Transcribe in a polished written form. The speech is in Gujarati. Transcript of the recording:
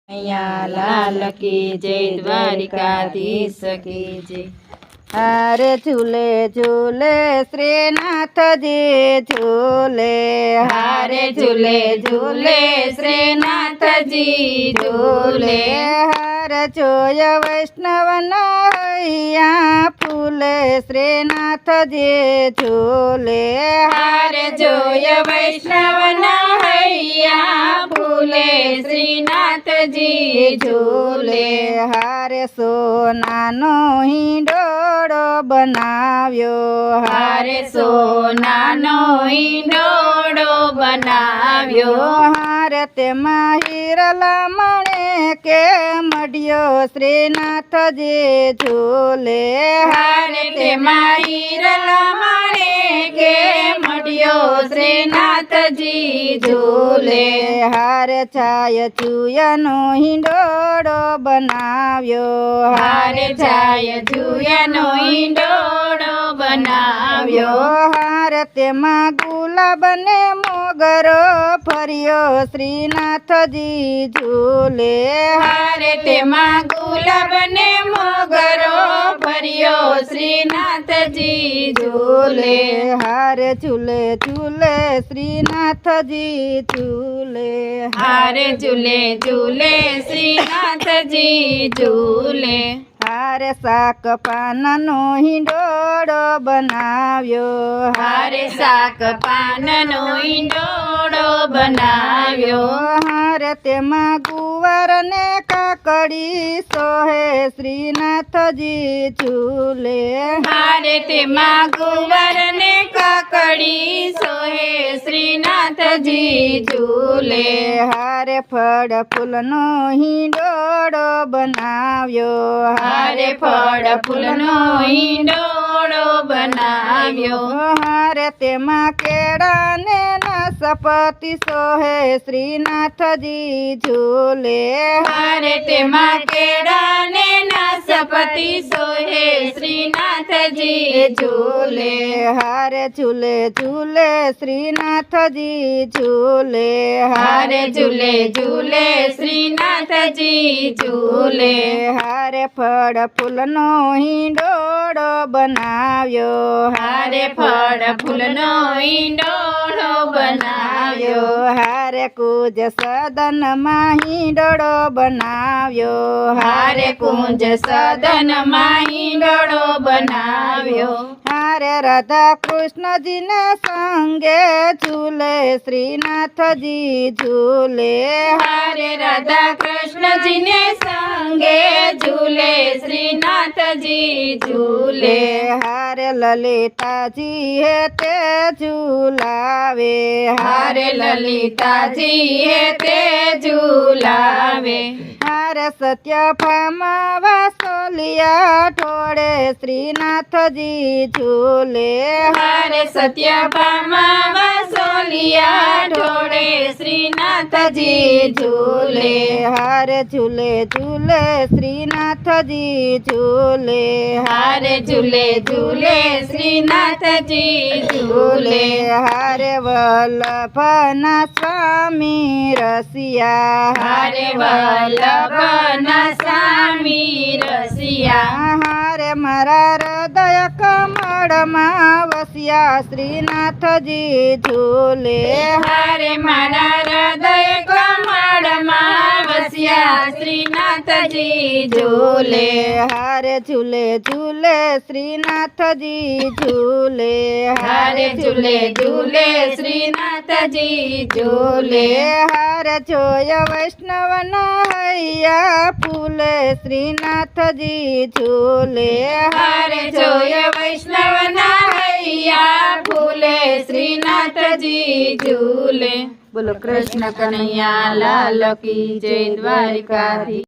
કનૈયા લાલ કી જય, દ્વારિકાધીશ કી જય। હારે ઝૂલે ઝૂલે શ્રીનાથજી ઝૂલે, હારે ઝૂલે ઝૂલે શ્રીનાથજી ઝૂલે। હાર જોય વૈષ્ણવના હૈયા ફૂલે શ્રીનાથજી ઝૂલે, હારે જોય વૈષ્ણવના હૈયા ફૂલે શ્રીનાથજી ઝૂલે। હારે સોનાનો હિંડોળો બનાવ્યો, હારે સોનાનો હિંડોળો બનાવ્યો, હારે તેમાં હીરલા મણે કે મઢ્યો શ્રીનાથજી ઝૂલે, હારે તેમાં હીરલા મણે કે મઢ્યો શ્રીનાથજી ઝૂલે। હારે છાય ચુયાનો હિંડોળો બનાવ્યો, હારે છાય જુયાનો હિંડોળો બનાવ્યો, હારે તેમાં ગુલાબને મોગરો ફર્યો શ્રીનાથજી ઝૂલે, હારે તેમાં ગુલાબને મોગરો ફર્યો શ્રીનાથજી ઝૂલે। હારે ઝૂલે ઝૂલે શ્રીનાથજી ઝૂલે, હારે ઝૂલે ઝૂલે શ્રીનાથજી ઝૂલે। હારે શાક પાનનો હિંડોળો બનાવ્યો, હારે શાક પાનનો હિંડોળો બનાવ્યો, હારે તેમાં ગુવાર ને કાકડી સોહે શ્રીનાથજી ઝૂલે, હારે તેમાં ગુવાર ને કાકડી સોહે શ્રીનાથજી ઝૂલે। હારે ફળ ફૂલનો હિંડોળો બનાવ્યો, હારે ફળ ફૂલનો હિંડોળો બનાવ્યો, હારે તેમાં કેળા ને નાસપતિ સોહે શ્રીનાથજી ઝૂલે, હારે તેમાં કેળા ને નાસપતિ સોહે શ્રીનાથજી ઝૂલે। હારે ઝૂલે ઝૂલે શ્રીનાથજી ઝૂલે, હારે ઝૂલે ઝૂલે શ્રીનાથજી ઝૂલે, હારે ફળ ફૂલનો હિંડોળો બનાવ્યો, હારે ફળ ફૂલનો હિંડોળો બનાવ્યો, હારે કુંજ સદનમાં હિંડોળો બનાવ્યો, હારે કુંજ સદનમાં હિંડોળો બનાવ્યો, હારે રાધા કૃષ્ણજીને સંગે ઝૂલે શ્રીનાથજી ઝૂલે, હારે રાધા કૃષ્ણજીને સંગે ઝૂલે શ્રીનાથજી ઝૂલે, હારે લલિતાજી હે તે ઝૂલાવે, હારે લલિતાજી હે તે ઝૂલાવે, હારે સત્યભામા વાસોલિયા ઠોળે શ્રીનાથજી ઝૂલે, હારે સત્યભામા વાસોલિયા ઢોળે શ્રીનાથજી ઝૂલે, હારે ઝૂલે ઝૂલે શ્રીનાથજી ઝૂલે, હારે ઝૂલે ઝૂલે શ્રીનાથજી ઝૂલે, હારે વલ્લભના સ્વામી રસિયા, હારે વલ્લભના સ્વામી રસિયા, હારે મારા હૃદય કમળમાં વસ્યા શ્રીનાથજી ઝૂલે, હારે મારા હૃદય કમળમાં વસ્યા શ્રીનાથજી ઝૂલે, હારે ઝૂલે ઝૂલે શ્રીનાથજી ઝૂલે, હારે ઝૂલે ઝૂલે શ્રીનાથજી ઝૂલે, હારે જોય વૈષ્ણવના હૈયા ફૂલે શ્રીનાથજી ઝૂલે, હારે જોય વૈષ્ણવના હૈયા ફૂલે શ્રીનાથજી ઝૂલે। બોલો કૃષ્ણ કનૈયા લાલ કી જય, દ્વારિકાધીશ।